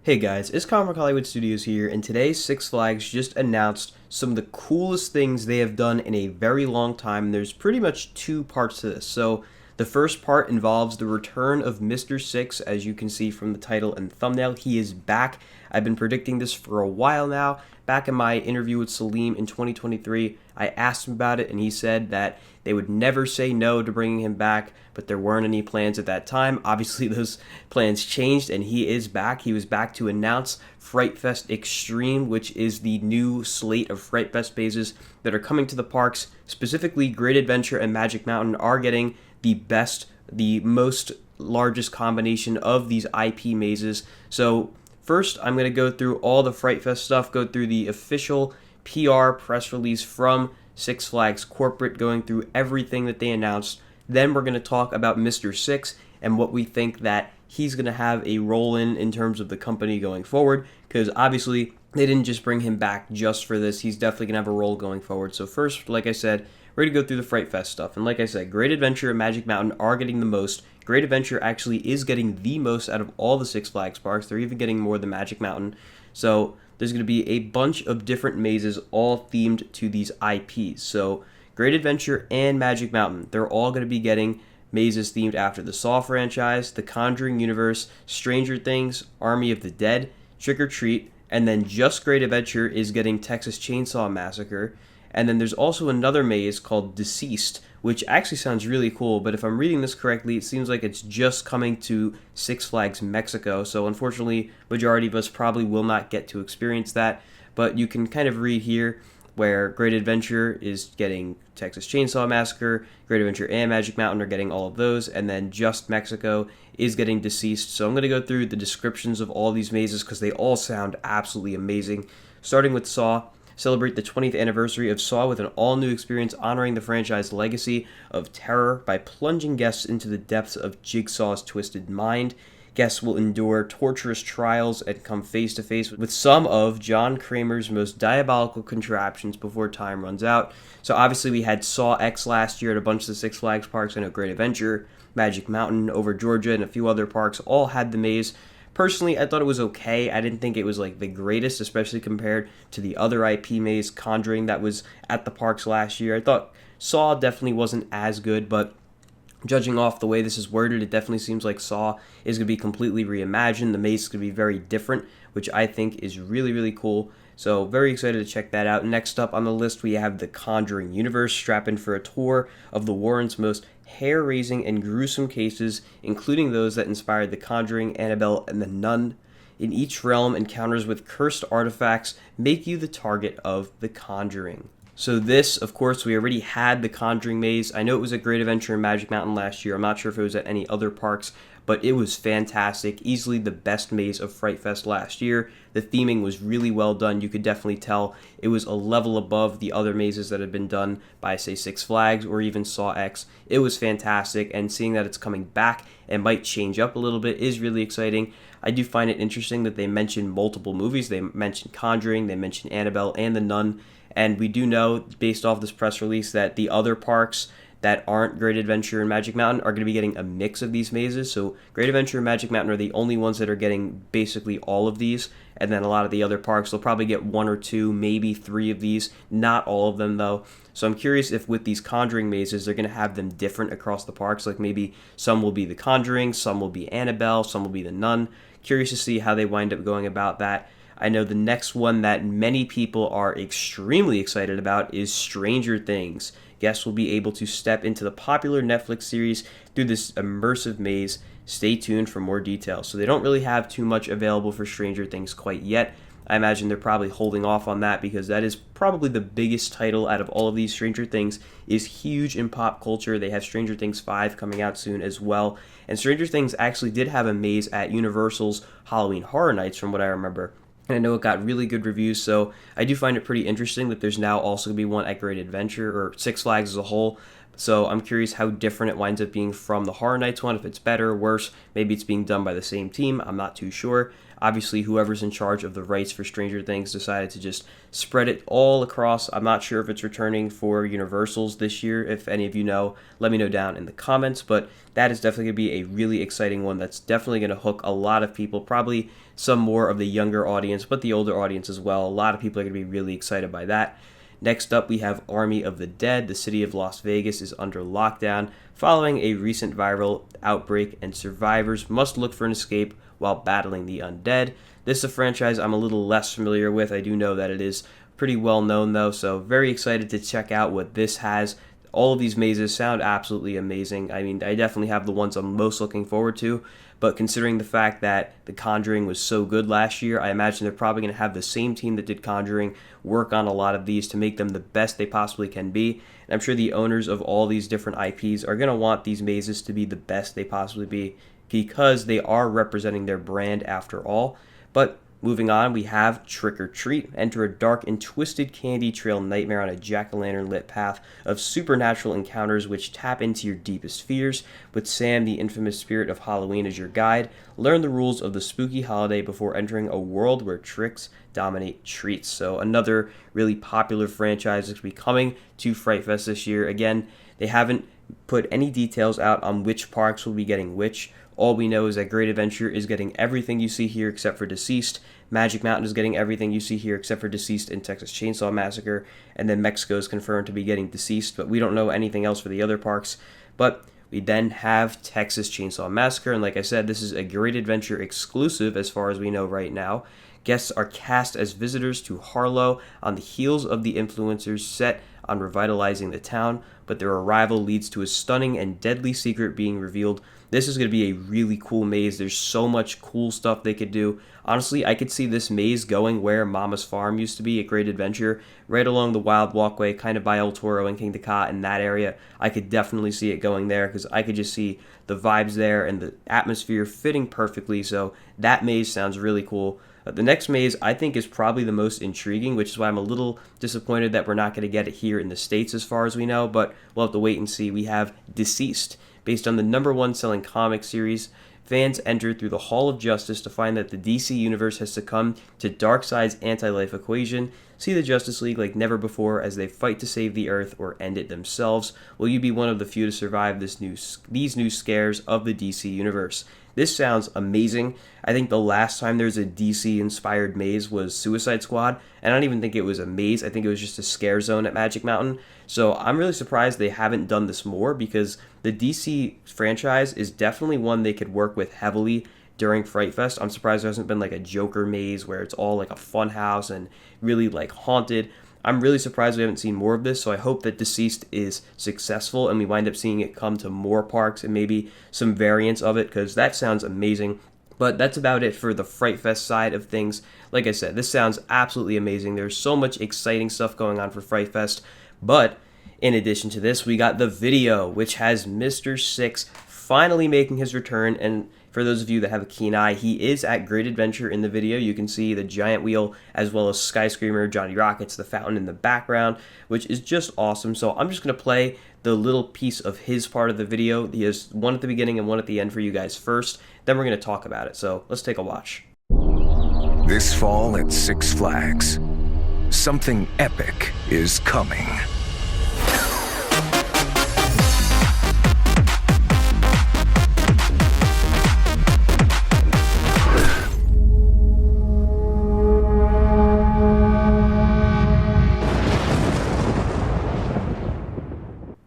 Hey guys, it's Comic Hollywood Studios here, and today Six Flags just announced some of the coolest things they have done in a very long time. There's pretty much two parts to this. So the first part involves the return of Mr. Six, as you can see from the title and thumbnail. He is back. I've been predicting this for a while now. Back in my interview with Salim in 2023, I asked him about it, and he said that they would never say no to bringing him back, but there weren't any plans at that time. Obviously, those plans changed, and he is back. He was back to announce Fright Fest Extreme, which is the new slate of Fright Fest mazes that are coming to the parks. Specifically, Great Adventure and Magic Mountain are getting the most largest combination of these IP mazes. So first, I'm going to go through all the Fright Fest stuff, go through the official PR press release from Six Flags Corporate, going through everything that they announced. Then we're going to talk about Mr. Six and what we think that he's going to have a role in terms of the company going forward, because obviously they didn't just bring him back just for this. He's definitely going to have a role going forward. So first, like I said, we're going to go through the Fright Fest stuff. And like I said, Great Adventure and Magic Mountain are getting the most. Great Adventure actually is getting the most out of all the Six Flags parks. They're even getting more than Magic Mountain. So there's going to be a bunch of different mazes all themed to these IPs. So Great Adventure and Magic Mountain, they're all going to be getting mazes themed after the Saw franchise, the Conjuring universe, Stranger Things, Army of the Dead, Trick or Treat, and then just Great Adventure is getting Texas Chainsaw Massacre. And then there's also another maze called Deceased, which actually sounds really cool, but if I'm reading this correctly, it seems like it's just coming to Six Flags Mexico, so unfortunately, majority of us probably will not get to experience that, but you can kind of read here where Great Adventure is getting Texas Chainsaw Massacre, Great Adventure and Magic Mountain are getting all of those, and then just Mexico is getting Deceased. So I'm going to go through the descriptions of all these mazes because they all sound absolutely amazing. Starting with Saw, celebrate the 20th anniversary of Saw with an all-new experience honoring the franchise legacy of terror by plunging guests into the depths of Jigsaw's twisted mind. Guests will endure torturous trials and come face-to-face with some of John Kramer's most diabolical contraptions before time runs out. So obviously we had Saw X last year at a bunch of the Six Flags parks. I know Great Adventure, Magic Mountain over Georgia, and a few other parks all had the maze. Personally, I thought it was okay. I didn't think it was like the greatest, especially compared to the other IP maze, Conjuring, that was at the parks last year. I thought Saw definitely wasn't as good, but judging off the way this is worded, it definitely seems like Saw is going to be completely reimagined. The maze is going to be very different, which I think is really, really cool. So very excited to check that out. Next up on the list, we have the Conjuring universe. Strap in for a tour of the Warrens' most hair-raising and gruesome cases, including those that inspired The Conjuring, Annabelle, and The Nun. In each realm, encounters with cursed artifacts make you the target of The Conjuring. So this, of course, we already had the Conjuring maze. I know it was at Great Adventure and Magic Mountain last year. I'm not sure if it was at any other parks, but it was fantastic. Easily the best maze of Fright Fest last year. The theming was really well done. You could definitely tell it was a level above the other mazes that had been done by, say, Six Flags or even Saw X. It was fantastic, and seeing that it's coming back and might change up a little bit is really exciting. I do find it interesting that they mentioned multiple movies. They mentioned Conjuring, they mentioned Annabelle, and The Nun. And we do know, based off this press release, that the other parks that aren't Great Adventure and Magic Mountain are going to be getting a mix of these mazes. So Great Adventure and Magic Mountain are the only ones that are getting basically all of these. And then a lot of the other parks, they'll probably get one or two, maybe three of these. Not all of them, though. So I'm curious if with these Conjuring mazes, they're going to have them different across the parks. Like maybe some will be The Conjuring, some will be Annabelle, some will be The Nun. Curious to see how they wind up going about that. I know the next one that many people are extremely excited about is Stranger Things. Guests will be able to step into the popular Netflix series through this immersive maze. Stay tuned for more details. So they don't really have too much available for Stranger Things quite yet. I imagine they're probably holding off on that because that is probably the biggest title out of all of these. Stranger Things is huge in pop culture. They have Stranger Things 5 coming out soon as well. And Stranger Things actually did have a maze at Universal's Halloween Horror Nights from what I remember. And I know it got really good reviews, so I do find it pretty interesting that there's now also going to be one at Great Adventure, or Six Flags as a whole. So I'm curious how different it winds up being from the Horror Nights one, if it's better or worse. Maybe it's being done by the same team. I'm not too sure. Obviously, whoever's in charge of the rights for Stranger Things decided to just spread it all across. I'm not sure if it's returning for Universals this year. If any of you know, let me know down in the comments. But that is definitely going to be a really exciting one that's definitely going to hook a lot of people, probably some more of the younger audience, but the older audience as well. A lot of people are going to be really excited by that. Next up, we have Army of the Dead. The city of Las Vegas is under lockdown following a recent viral outbreak, and survivors must look for an escape while battling the undead. This is a franchise I'm a little less familiar with. I do know that it is pretty well known though, so very excited to check out what this has. All of these mazes sound absolutely amazing. I mean, I definitely have the ones I'm most looking forward to, but considering the fact that The Conjuring was so good last year, I imagine they're probably going to have the same team that did Conjuring work on a lot of these to make them the best they possibly can be. And I'm sure the owners of all these different IPs are going to want these mazes to be the best they possibly be, because they are representing their brand after all. But moving on, we have Trick or Treat. Enter a dark and twisted candy trail nightmare on a jack-o'-lantern lit path of supernatural encounters which tap into your deepest fears. With Sam, the infamous spirit of Halloween, as your guide, learn the rules of the spooky holiday before entering a world where tricks dominate treats. So another really popular franchise that's going to be coming to Fright Fest this year. Again, they haven't put any details out on which parks will be getting which. All we know is that Great Adventure is getting everything you see here except for Deceased. Magic Mountain is getting everything you see here except for Deceased and Texas Chainsaw Massacre. And then Mexico is confirmed to be getting Deceased, but we don't know anything else for the other parks. But we then have Texas Chainsaw Massacre, and like I said, this is a Great Adventure exclusive as far as we know right now. Guests are cast as visitors to Harlow on the heels of the influencers set on revitalizing the town, but their arrival leads to a stunning and deadly secret being revealed. This is going to be a really cool maze. There's so much cool stuff they could do. Honestly, I could see this maze going where Mama's Farm used to be at Great Adventure, right along the Wild Walkway, kind of by El Toro and King Dakar in that area. I could definitely see it going there because I could just see the vibes there and the atmosphere fitting perfectly. So that maze sounds really cool. The next maze I think is probably the most intriguing, which is why I'm a little disappointed that we're not going to get it here in the States as far as we know, but we'll have to wait and see. We have Deceased. Based on the #1 selling comic series, fans enter through the Hall of Justice to find that the DC Universe has succumbed to Darkseid's anti-life equation. See the Justice League like never before as they fight to save the Earth or end it themselves. Will you be one of the few to survive these new scares of the DC Universe? This sounds amazing. I think the last time there was a DC-inspired maze was Suicide Squad, and I don't even think it was a maze. I think it was just a scare zone at Magic Mountain. So I'm really surprised they haven't done this more, because the DC franchise is definitely one they could work with heavily during Fright Fest. I'm surprised there hasn't been like a Joker maze where it's all like a fun house and really like haunted. I'm really surprised we haven't seen more of this, so I hope that Deceased is successful and we wind up seeing it come to more parks and maybe some variants of it, because that sounds amazing. But that's about it for the Fright Fest side of things. Like I said, this sounds absolutely amazing. There's so much exciting stuff going on for Fright Fest. But in addition to this, we got the video, which has Mr. Six finally making his return. And for those of you that have a keen eye, he is at Great Adventure in the video. You can see the giant wheel as well as Skyscreamer, Johnny Rockets, the fountain in the background, which is just awesome. So I'm just going to play the little piece of his part of the video. He has one at the beginning and one at the end for you guys first. Then we're going to talk about it. So let's take a watch. This fall at Six Flags, something epic is coming.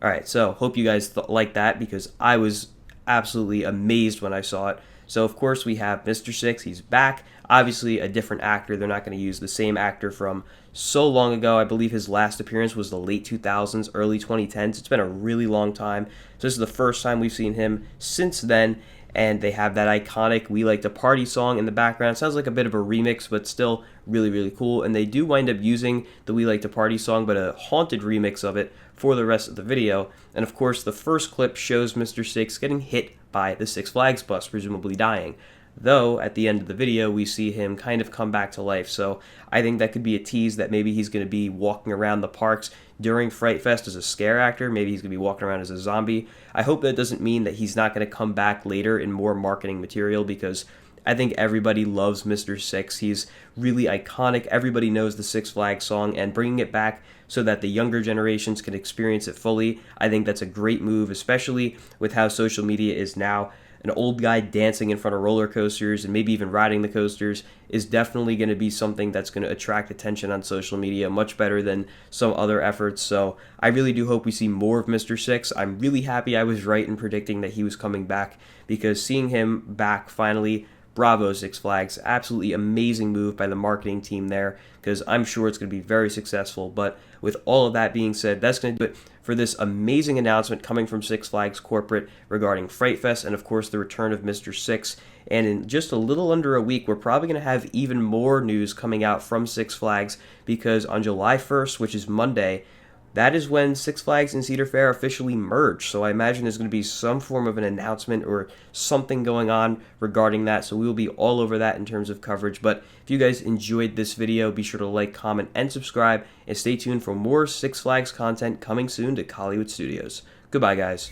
Alright, so hope you guys like that, because I was absolutely amazed when I saw it. So of course we have Mr. Six, he's back. Obviously a different actor, they're not going to use the same actor from so long ago. I believe his last appearance was the late 2000s, early 2010s. It's been a really long time. So this is the first time we've seen him since then. And they have that iconic We Like to Party song in the background. Sounds like a bit of a remix, but still really, really cool. And they do wind up using the We Like to Party song, but a haunted remix of it for the rest of the video. And of course, the first clip shows Mr. Six getting hit by the Six Flags bus, presumably dying. though at the end of the video we see him kind of come back to life. So I think that could be a tease that maybe he's going to be walking around the parks during Fright Fest as a scare actor. Maybe he's going to be walking around as a zombie. I hope that doesn't mean that he's not going to come back later in more marketing material, because I think everybody loves Mr. Six. He's really iconic. Everybody knows the Six Flags song, and bringing it back so that the younger generations can experience it fully, I think that's a great move, especially with how social media is now. An old guy dancing in front of roller coasters and maybe even riding the coasters is definitely going to be something that's going to attract attention on social media much better than some other efforts. So I really do hope we see more of Mr. Six. I'm really happy I was right in predicting that he was coming back, because seeing him back finally, bravo Six Flags, absolutely amazing move by the marketing team there, because I'm sure it's going to be very successful. But with all of that being said, that's going to do it for this amazing announcement coming from Six Flags corporate regarding Fright Fest and of course the return of Mr. Six. And in just a little under a week, we're probably going to have even more news coming out from Six Flags, because on July 1st, which is Monday, that is when Six Flags and Cedar Fair officially merge. So I imagine there's going to be some form of an announcement or something going on regarding that. So we will be all over that in terms of coverage. But if you guys enjoyed this video, be sure to like, comment, and subscribe. And stay tuned for more Six Flags content coming soon to Hollywood Studios. Goodbye, guys.